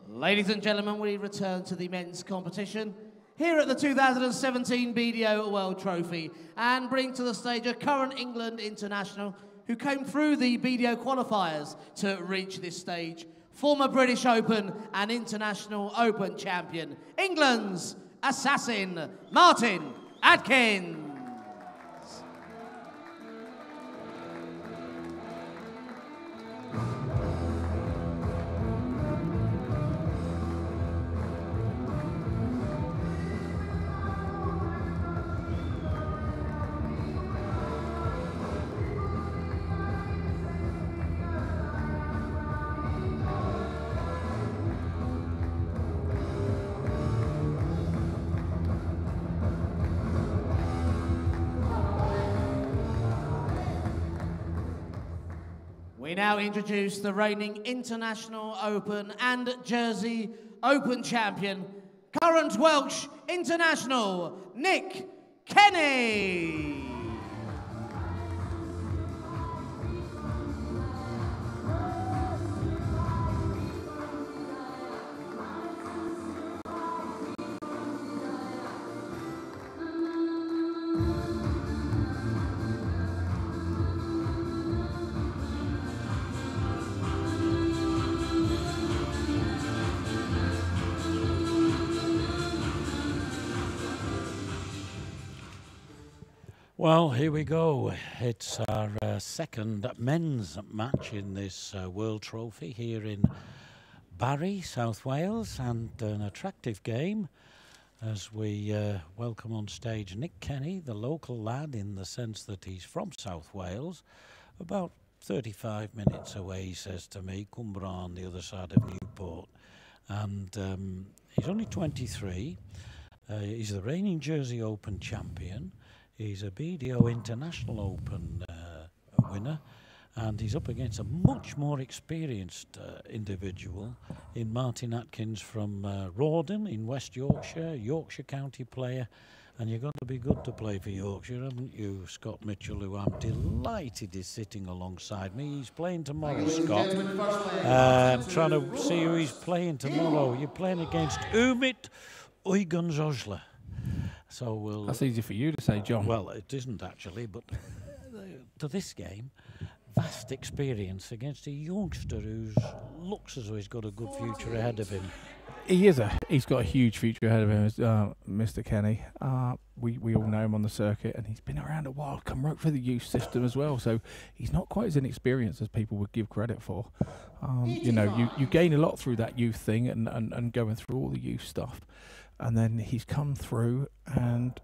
Ladies and gentlemen, we return to the men's competition here at the 2017 BDO World Trophy and bring to the stage a current England international who came through the BDO qualifiers to reach this stage. Former British Open and International Open champion, England's assassin, Martin Atkins. We now introduce the reigning International Open and Jersey Open champion, current Welsh international, Nick Kenny. Well, here we go. It's our second men's match in this World Trophy here in Barry, South Wales, and an attractive game as we welcome on stage Nick Kenny, the local lad, in the sense that he's from South Wales, about 35 minutes away, he says to me, Cumbra on the other side of Newport. And he's only 23. He's the reigning Jersey Open champion. He's a BDO International Open winner, and he's up against a much more experienced individual in Martin Atkins from Rawdon in West Yorkshire, Yorkshire County player. And you've got to be good to play for Yorkshire, haven't you, Scott Mitchell, who I'm delighted is sitting alongside me. He's playing tomorrow, Scott. Trying to see who he's playing tomorrow. You're playing against Umit Uygunzojla. So we'll... That's easy for you to say, John. Well, it isn't actually, but to this game, vast experience against a youngster who looks as though he's got a good future ahead of him. He's got a huge future ahead of him, Mr. Kenny. We all know him on the circuit, and he's been around a while, come right through the youth system as well, so he's not quite as inexperienced as people would give credit for. You know, you gain a lot through that youth thing and going through all the youth stuff. And then he's come through and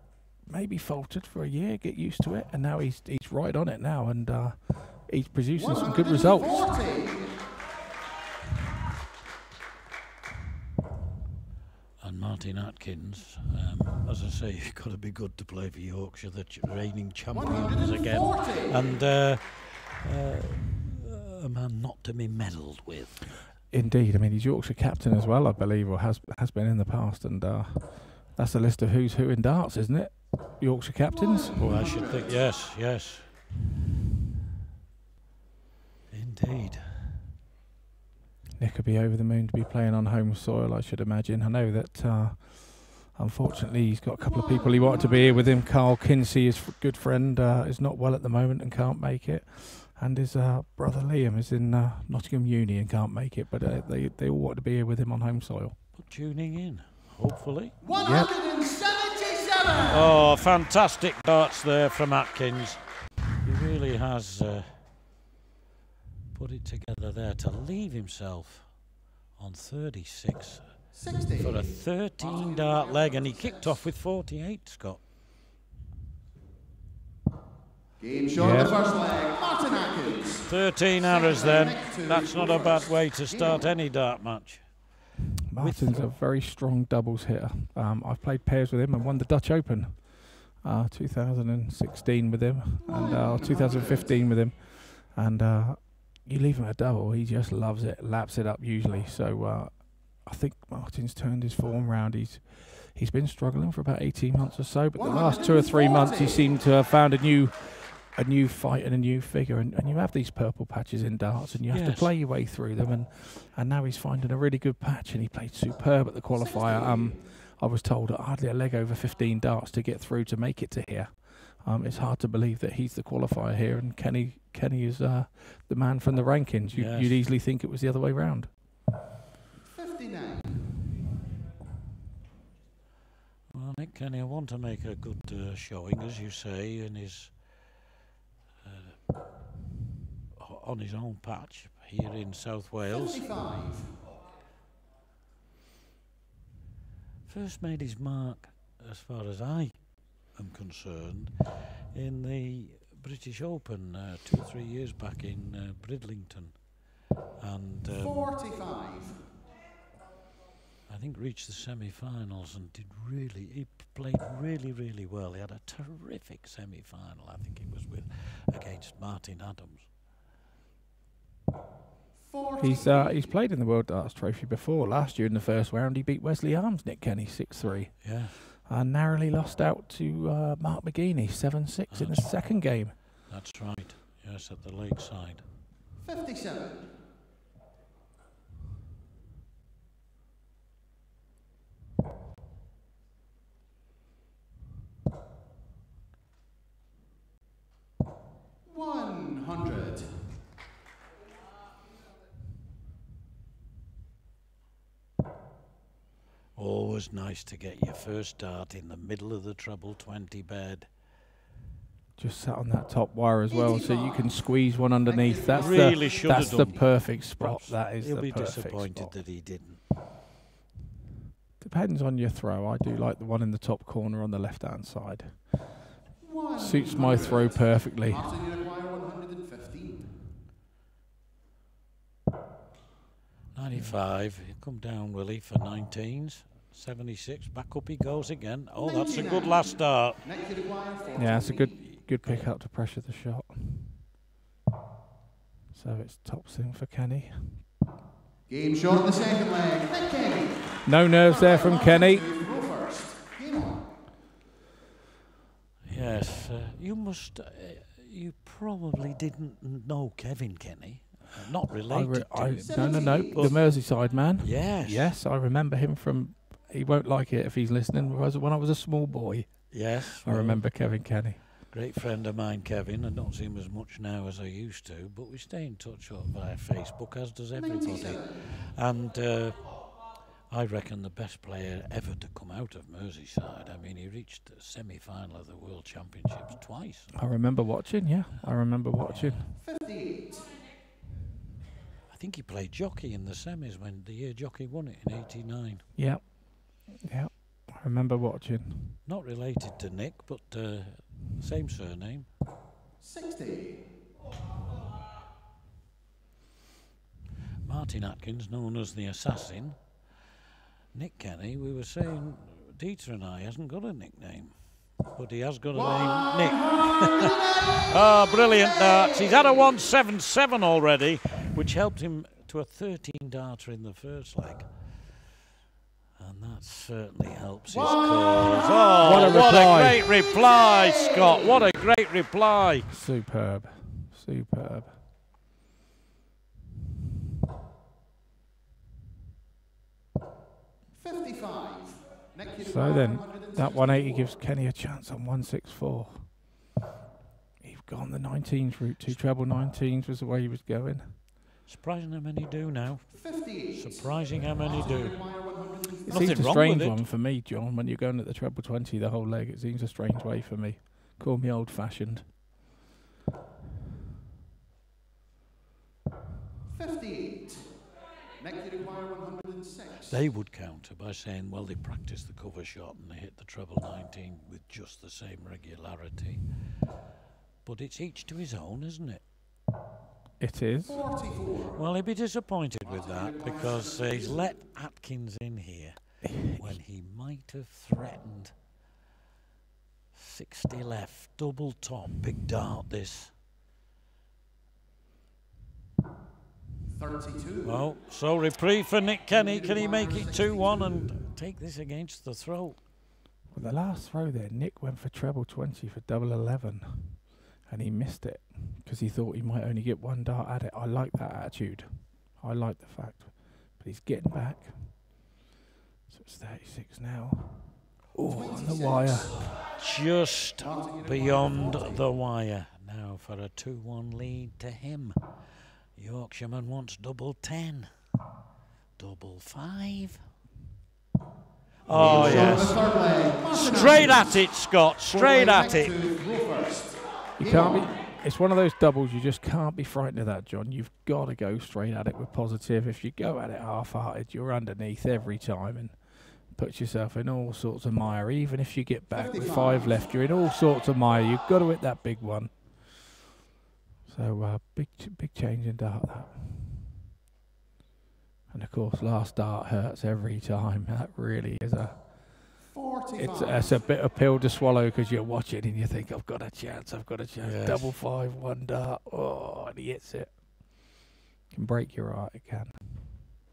maybe faltered for a year, get used to it, and now he's right on it now, and he's producing some good results. And Martin Atkins, as I say, you've got to be good to play for Yorkshire, the reigning champions again, and a man not to be meddled with. Indeed, I mean, he's Yorkshire captain as well, I believe, or has been in the past, and that's a list of who's who in darts, isn't it? Yorkshire captains? Well, I should think, yes. Indeed. Nick would be over the moon to be playing on home soil, I should imagine. I know that, unfortunately, he's got a couple of people he wanted to be here with him. Carl Kinsey, his good friend, is not well at the moment and can't make it. And his brother Liam is in Nottingham Uni and can't make it, but they all want to be here with him on home soil. But tuning in, hopefully. 177! Oh, fantastic darts there from Atkins. He really has put it together there to leave himself on 36 for a 13 dart leg, and he kicked off with 48, Scott. Game short the first leg, Martin Atkins. 13 arrows then. That's not a bad way to start any dart match. Martin's a very strong doubles hitter. I've played pairs with him and won the Dutch Open 2016 with him, and 2015 with him. And you leave him a double, he just loves it, laps it up usually. So I think Martin's turned his form round. He's been struggling for about 18 months or so, but the last 2 or 3 months he seemed to have found a new a new fight and a new figure, and you have these purple patches in darts, and you have to play your way through them, and now he's finding a really good patch, and he played superb at the qualifier. I was told hardly a leg over 15 darts to get through to make it to here. It's hard to believe that he's the qualifier here, and Kenny is the man from the rankings. You'd easily think it was the other way round. 59. Well, Nick Kenny, I want to make a good showing, as you say, in his on his own patch here in South Wales. 55. First made his mark, as far as I am concerned, in the British Open 2 or 3 years back in Bridlington, and 45. I think reached the semi-finals and he played really well. He had a terrific semi-final. I think it was against Martin Adams. He's played in the World Darts Trophy before. Last year in the first round, he beat Wesley Arms, Nick Kenny, 6-3. Yeah. And narrowly lost out to Mark McGeaney, 7-6 in the second game. That's right. Yes, at the Lakeside. 57. Always nice to get your first dart in the middle of the treble 20 bed. Just sat on that top wire as well, so you can squeeze one underneath. That's really that's the perfect spot. Perhaps that is the perfect spot. He'll be disappointed that he didn't. Depends on your throw. I do like the one in the top corner on the left-hand side. Suits my throw perfectly. 95. He'll come down, will he, for 19s. 76. Back up he goes again. Oh, that's a good last dart. Yeah, it's a good pick up to pressure the shot. So it's top swing for Kenny. Game shot in the second leg. Kenny. No nerves there from Kenny. Yes, you probably didn't know Kevin Kenny. Not related to him. No. The Merseyside man. Yes. Yes, I remember him from... He won't like it if he's listening. When I was a small boy. Yes. I remember Kevin Kenny. Great friend of mine, Kevin. I don't see him as much now as I used to, but we stay in touch via Facebook, as does everybody. And I reckon the best player ever to come out of Merseyside. I mean, he reached the semi-final of the World Championships twice. I remember watching, yeah. I remember watching. 58. I think he played jockey in the semis when the year jockey won it in '89. Yeah. Yeah. I remember watching. Not related to Nick, but same surname. 60. Martin Atkins, known as the Assassin. Nick Kenny, we were saying, Dieter and I, hasn't got a nickname. But he has got a name, Nick. Oh, brilliant darts. He's had a 177 already, which helped him to a 13-darter in the first leg. And that certainly helps his cause. Oh, what a great reply, Scott. What a great reply. Superb. Superb. So then, that 180 gives Kenny a chance on 164. He's gone the 19s route. 2 treble 19s was the way he was going. Surprising how many do now. Surprising how many do. It seems a strange one for me, John, when you're going at the treble 20 the whole leg. It seems a strange way for me. Call me old-fashioned. 58. Next you require 106. They would counter by saying, well, they practiced the cover shot and they hit the treble 19 with just the same regularity. But it's each to his own, isn't it? It is. 44. Well, he'd be disappointed with that because he's let Atkins in here when he might have threatened 60 left, double top, big dart this. 32. Well, so reprieve for Nick Kenny. Can he make it 2-1 and take this against the throat? Well, the last throw there, Nick went for treble 20 for double 11. and he missed it because he thought he might only get one dart at it. I like that attitude. I like the fact. But he's getting back. So it's 36 now. Oh, on the wire. Just beyond the wire. Now for a 2-1 lead to him. Yorkshireman wants double 10. Double 5. Oh, yes. Straight at it, Scott. Straight at it. You can't be. It's one of those doubles you just can't be frightened of that, John. You've got to go straight at it with positive. If you go at it half-hearted, you're underneath every time and puts yourself in all sorts of mire. Even if you get back with 5 left, you're in all sorts of mire. You've got to hit that big one. So big change in dart that. And of course, last dart hurts every time. That really is it's a bit of pill to swallow because you watch it and you think, I've got a chance. Yes. Double 5, 1 dart. Oh, and he hits it. Can break your heart, it can.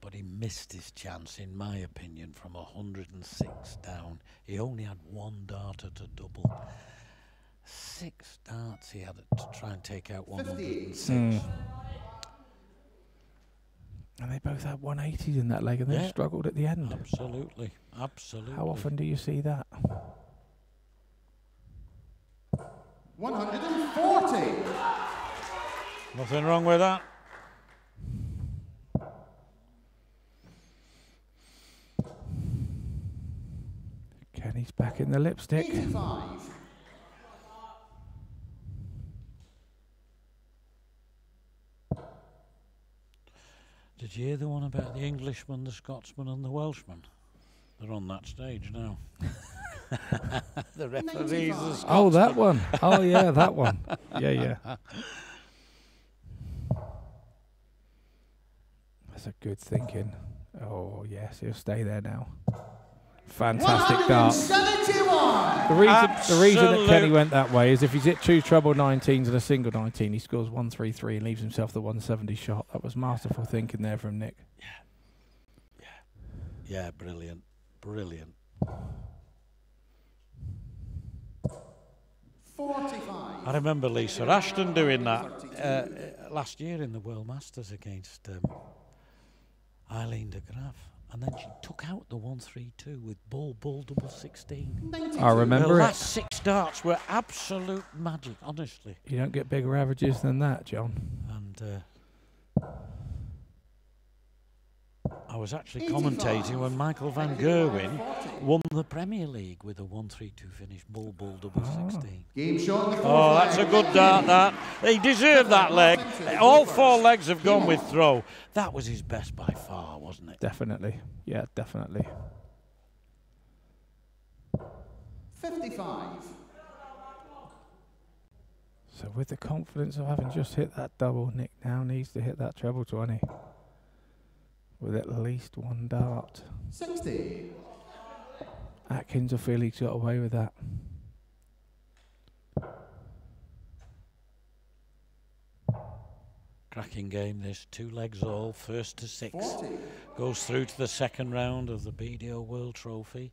But he missed his chance, in my opinion, from 106 down. He only had 1 dart at a double. 6 darts he had to try and take out 106. And they both had 180s in that leg and they struggled at the end. Absolutely. How often do you see that? 140. Nothing wrong with that. Kenny's back in the lipstick. 85. Did you hear the one about the Englishman, the Scotsman and the Welshman? They're on that stage now. The referees are Scotsman. Oh, that one. Oh, yeah, that one. Yeah. That's a good thinking. Oh, yes, he'll stay there now. Fantastic dart. The reason that Kenny went that way is if he's hit 2 treble 19s and a single 19, he scores 133 and leaves himself the 170 shot. That was masterful thinking there from Nick. Yeah, brilliant. 45. I remember Lisa Ashton doing that last year in the World Masters against Eileen de Graaf. And then she took out the 132 with ball double 16. I remember the last 6 darts were absolute magic, honestly. You don't get bigger averages than that, John. And I was actually commentating when Michael van Gerwen won the Premier League with a 132 finish, ball double 16. Game shot. Oh, that's a good dart, that. He deserved that leg. All 4 legs have gone with throw. That was his best by far, wasn't it? Definitely. Yeah, definitely. 55. So with the confidence of having just hit that double, Nick now needs to hit that treble 20. With at least 1 dart. 60. Atkins will feel he's got away with that. Cracking game this, 2 legs all, first to 6. 40. Goes through to the second round of the BDO World Trophy.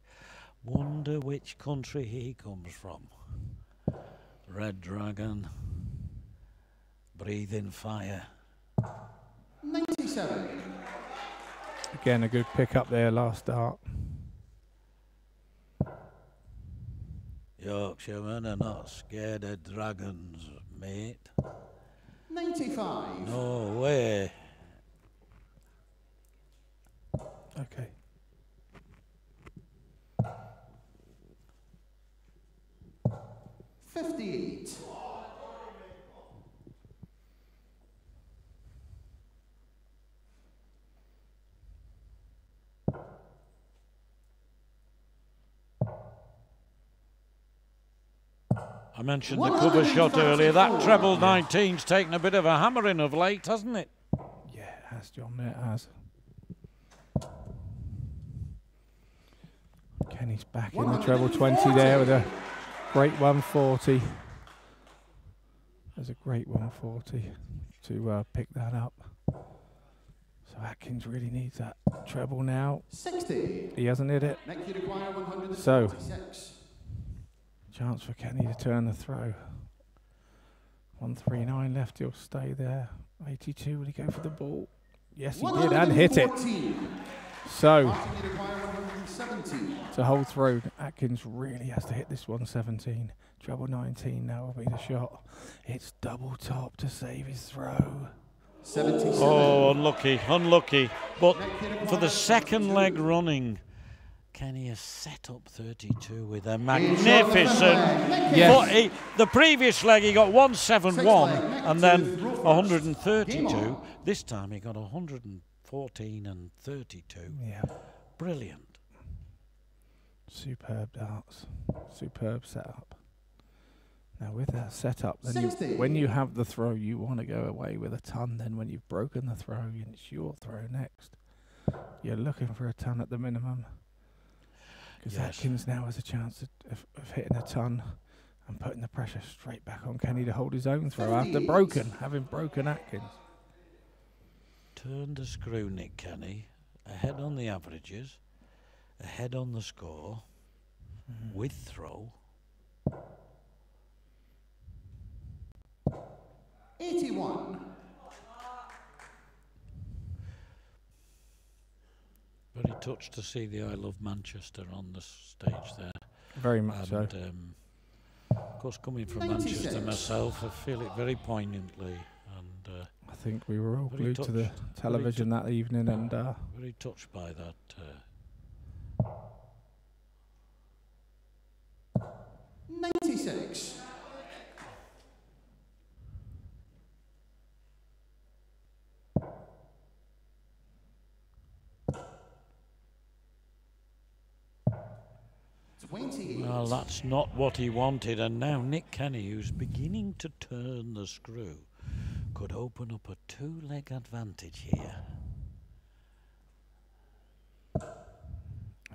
Wonder which country he comes from. Red Dragon. Breathing Fire. 97. Again, a good pick up there last dart. Yorkshiremen are not scared of dragons, mate. 95. No way. Okay. $58. I mentioned the cover shot earlier. That treble 19's taken a bit of a hammering of late, hasn't it? Yeah, it has, John. It has. Kenny's back in the treble 20 there with a great 140. There's a great 140 to pick that up. So Atkins really needs that treble now. 60. He hasn't hit it. Next you require 146. So, chance for Kenny to turn the throw. 139 left, he'll stay there. 82, will he go for the ball? Yes, he did, and hit it. So, to hold through, Atkins really has to hit this 117. Treble 19 now will be the shot. It's double top to save his throw. 77. Oh, unlucky, unlucky. But for the second leg running, Kenny has set up 32 with a magnificent... Yes. The previous leg he got 171 and then 132. This time he got 114 and 32. Yeah. Brilliant. Superb darts. Superb setup. Now with that setup, then when you have the throw, you want to go away with a ton. Then when you've broken the throw, and it's your throw next, you're looking for a ton at the minimum. Because Atkins now has a chance of hitting a ton and putting the pressure straight back on Kenny to hold his own throw after having broken Atkins. Turn the screw, Nick Kenny. Ahead on the averages, ahead on the score, with throw. 81. Very touched to see the I Love Manchester on the stage there. Very much so. Of course, coming from Manchester myself, I feel it very poignantly. And I think we were all glued to the touched, television that evening, and very touched by that. 96. Well, that's not what he wanted, and now Nick Kenny, who's beginning to turn the screw, could open up a two-leg advantage here.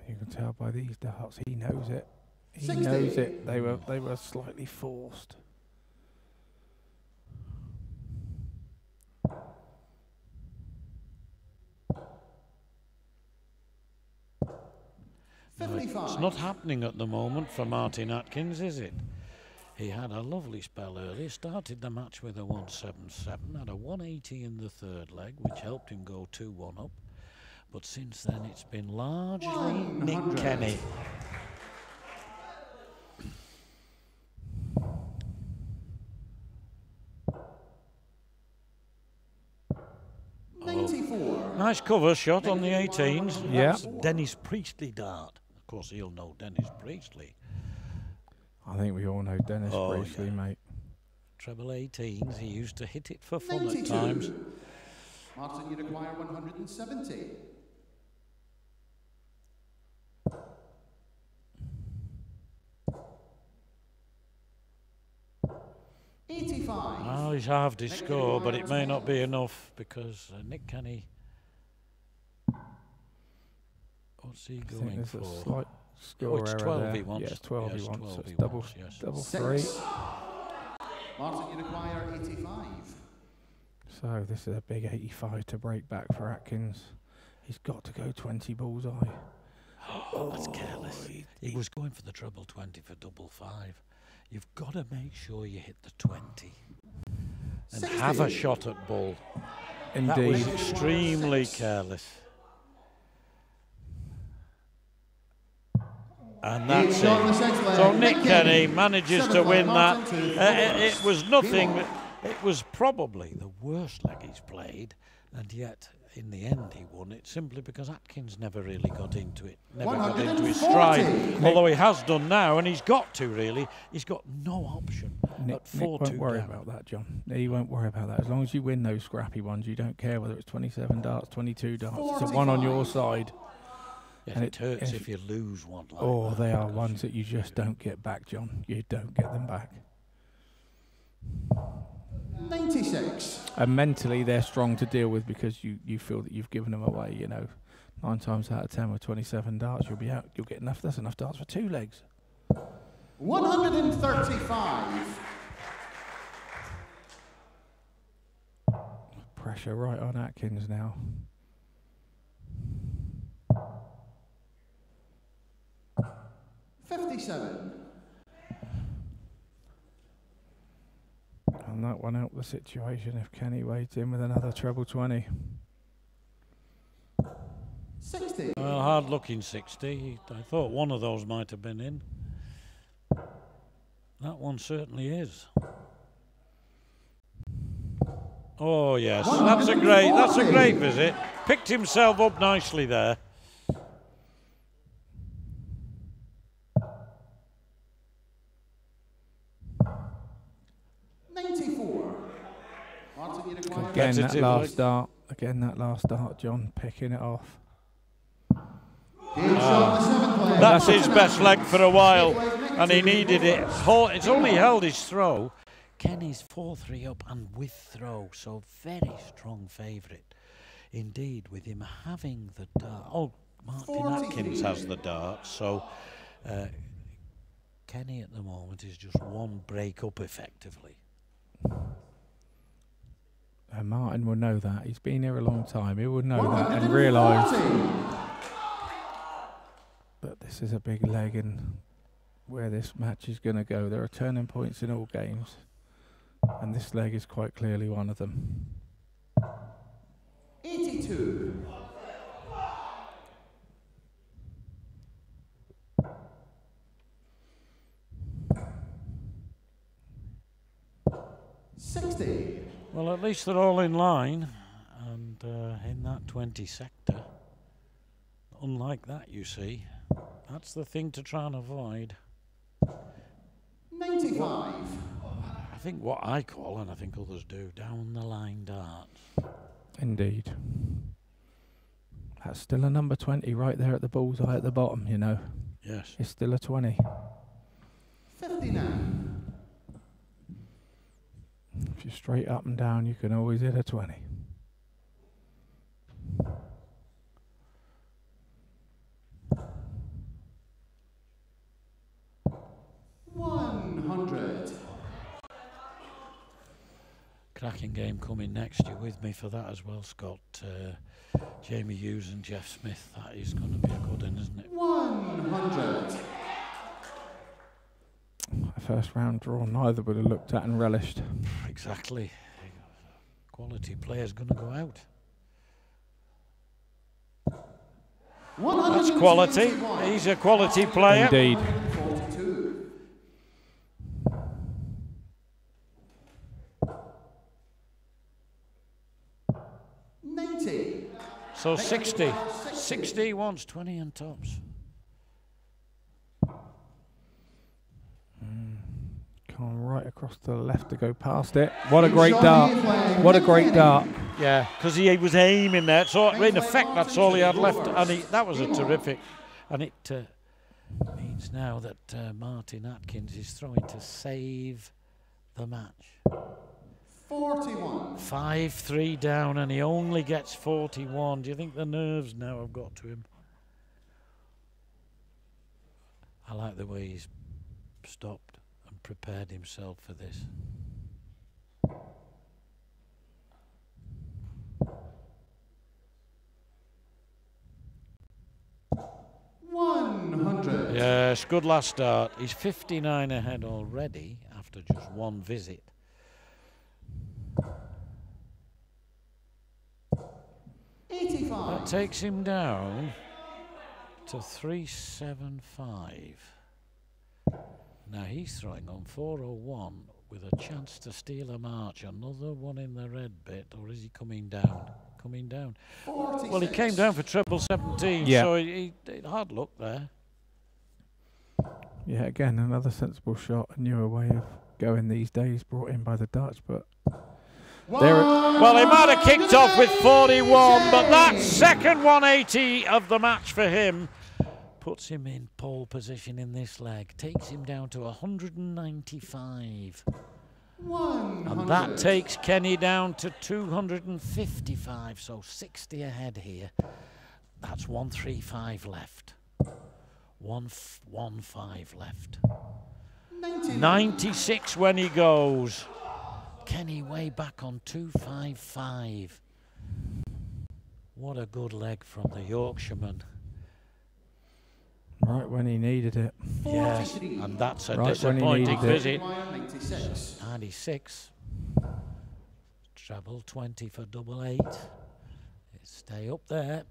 you can tell by these darts, he knows it. He 60. knows it. They were slightly forced. It's not happening at the moment for Martin Atkins, is it? He had a lovely spell earlier, started the match with a 177, had a 180 in the third leg, which helped him go 2-1 up. But since then, it's been largely Nick Kenny. Nice cover shot on the 18s. Yeah. That's Dennis Priestley dart. Of course, he'll know Dennis Priestley. I think we all know Dennis Priestley, mate. Treble 18s, he used to hit it for fun at times. Martin, you require 170. Oh, he's halved his score, but it may not be enough because Nick Kenny. What's he going for? A slight score it's error 12 there. he wants. Yes, 12 yes, he wants. 12 So it's he double, wants, yes. double 6. 3. Martin, you require 85. So this is a big 85 to break back for Atkins. He's got to go 20 bullseye. Oh, that's careless. He was going for the treble 20 for double 5. You've got to make sure you hit the 20 and 60. have a shot at ball. Indeed. That was extremely careless. And that's it. So Nick Kenny manages to win that. It was nothing. It was probably the worst leg he's played, and yet in the end he won it simply because Atkins never really got into it, never got into his stride. Although he has done now, and he's got to really. He's got no option at 4-2 won't worry down. about that, John. He won't worry about that. As long as you win those scrappy ones, you don't care whether it's 27 darts, 22 darts. It's a one on your side. Yes, And it hurts if you lose one like that. They are ones that you just don't get back, John. You don't get them back. 96. And mentally, they're strong to deal with because you feel that you've given them away. 9 times out of 10 with 27 darts, you'll be out. You'll get enough. That's enough darts for 2 legs. 135. Pressure right on Atkins now. And that one helped the situation if Kenny wades in with another treble 20. 60. Well, hard looking 60. I thought one of those might have been in. That one certainly is. Oh yes, that's a great visit. Picked himself up nicely there. Again, that last dart, John picking it off. That's his best leg for a while, and he needed it. It's only held his throw. Kenny's 4-3 up and with throw, so very strong favourite indeed with him having the dart. Oh, Martin Atkins has the dart, so Kenny at the moment is just one break up effectively. Martin will know that. He's been here a long time. He will know that and realise that this is a big leg and where this match is going to go. There are turning points in all games, and this leg is quite clearly one of them. 82. Well, at least they're all in line and in that 20 sector. Unlike that, you see. That's the thing to try and avoid. 95. I think what I call, and I think others do, down the line darts. Indeed. That's still a number 20 right there at the bullseye at the bottom, you know. Yes. It's still a 20. 59. If you're straight up and down, you can always hit a 20. Cracking game coming next. You're with me for that as well, Scott. Jamie Hughes and Jeff Smith. That is going to be a good one, isn't it? 100. A first round draw, neither would have looked at and relished. Exactly. Quality player's going to go out. That's quality. He's a quality player. Indeed. 90. So 60. 60 wants 20 and tops. Come right across to the left to go past it. What a great dart. What a great dart. Yeah, because he was aiming there. So in effect, that's all he had left. And that was a terrific. And it means now that Martin Atkins is throwing to save the match. 41. 5-3 down, and he only gets 41. Do you think the nerves now have got to him? I like the way he's stopped and prepared himself for this. Yes, good last start. He's 59 ahead already after just one visit. 85. That takes him down to 375. Now he's throwing on 401 with a chance to steal a march. Another one in the red bit, or is he coming down? Coming down. 46. Well, he came down for treble 17, yeah. so he hard luck there. Yeah, again, another sensible shot, a newer way of going these days, brought in by the Dutch, but... Well, he might have kicked off with 41, but that second 180 of the match for him puts him in pole position in this leg, takes him down to 195. 100. And that takes Kenny down to 255, so 60 ahead here. That's 135 left. 115 left. 96 when he goes. Kenny way back on 255. What a good leg from the Yorkshireman. Right when he needed it. Yes, and that's a right disappointing visit. 96. 96. treble, 20 for double 8. Stay up there.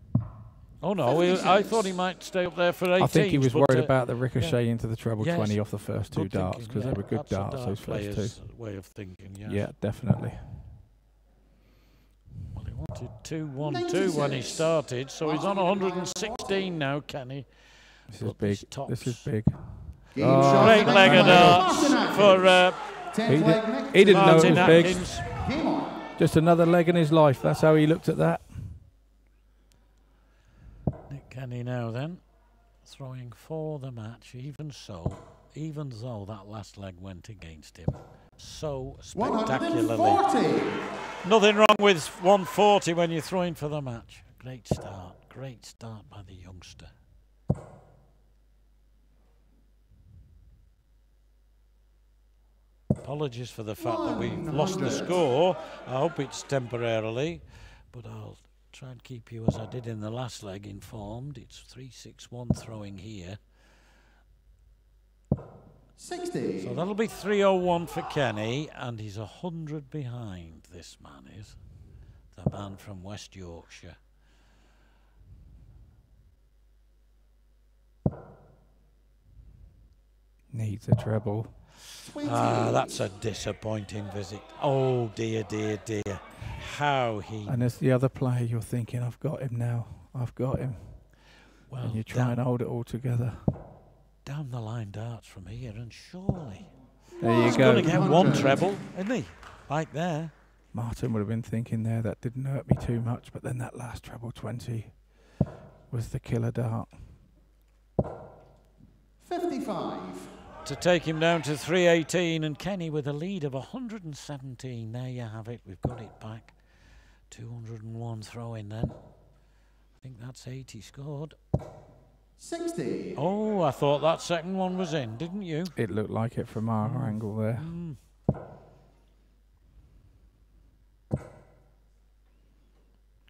Oh no, I thought he might stay up there for 18. I think he was worried about the ricochet into the treble 20 off the first two good darts, because they were good darts, those first two. Way of thinking, yes. Yeah, definitely. Well, he wanted 2-1-2 when he started, so he's on 116 now, Kenny. This is big. This is big. Great leg of darts for he didn't know it Martin was Atkins. big. Just another leg in his life. That's how he looked at that. Nick Kenny now then, throwing for the match, even though that last leg went against him so spectacularly. Nothing wrong with 140 when you're throwing for the match. Great start by the youngster. Apologies for the fact that we've lost the score. I hope it's temporarily, but I'll try and keep you, as I did in the last leg, informed. It's 3-6-1 throwing here. 60. So that'll be 301 for Kenny, and he's 100 behind, this man is. The man from West Yorkshire. Needs a treble. That's a disappointing visit. Oh dear, dear, dear. How he... And as the other player, you're thinking, I've got him now. I've got him. Well, and you try and hold it all together. Down the line darts from here, and surely... There you he's go. going to get one treble, isn't he? Right there. Martin would have been thinking there, that didn't hurt me too much, but then that last treble 20 was the killer dart. 55. To take him down to 318, and Kenny with a lead of 117. There you have it. We've got it back. 201 throw-in then. I think that's 80 scored. 60. Oh, I thought that second one was in, didn't you? It looked like it from our angle there.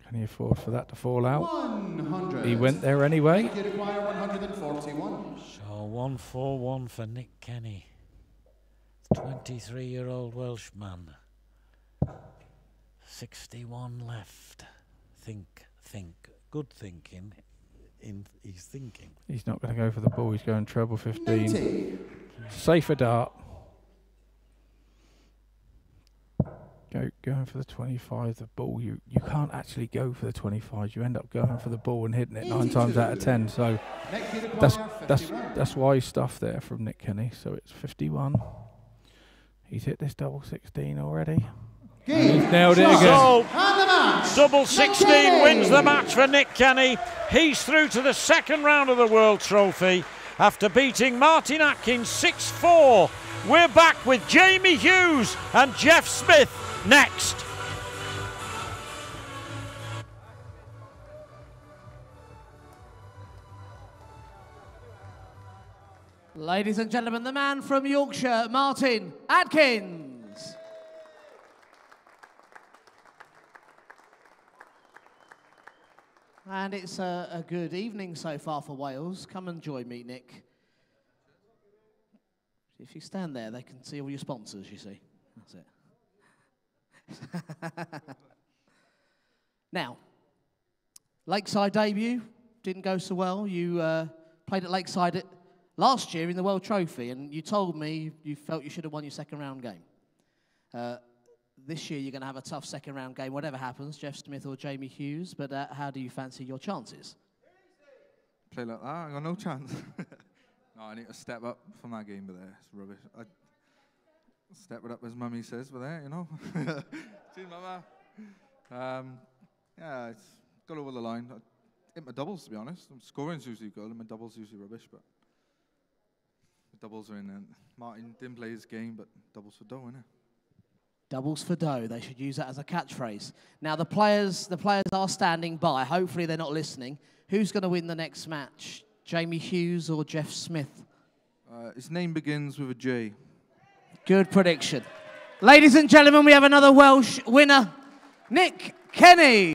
Can he afford for that to fall out? 100. He went there anyway. You require 141. So 141 for Nick Kenny. 23-year-old Welshman. 61 left. Think. Good thinking. He's thinking. He's not going to go for the ball. He's going treble 15. 90. Safer dart. Going for the 25, the ball. You can't actually go for the 25. You end up going for the ball and hitting it 9 times out of 10. So that's wise stuff there from Nick Kenny. So it's 51. He's hit this double 16 already. He's nailed it again. So, double 16 wins the match for Nick Kenny. He's through to the second round of the World Trophy after beating Martin Atkins 6-4. We're back with Jamie Hughes and Jeff Smith next. Ladies and gentlemen, the man from Yorkshire, Martin Atkins. And it's a good evening so far for Wales. Come and join me, Nick. If you stand there, they can see all your sponsors, you see. That's it. Now, Lakeside debut didn't go so well. You played at Lakeside last year in the World Trophy, and you told me you felt you should have won your second round game. This year you're going to have a tough second round game, whatever happens, Jeff Smith or Jamie Hughes, but how do you fancy your chances? Play like that, I got no chance. No, I need to step up for my game, but there, it's rubbish. I step it up, as Mummy says, but there, you know. See, Mama. Yeah, it's got over the line. I hit my doubles, to be honest. Scoring's usually good, and my doubles usually rubbish, but the doubles are in there. Martin didn't play his game, but doubles for dough, innit? Doubles for dough. They should use that as a catchphrase. Now the players are standing by. Hopefully they're not listening. Who's going to win the next match? Jamie Hughes or Jeff Smith? His name begins with a J. Good prediction. Ladies and gentlemen, we have another Welsh winner, Nick Kenny.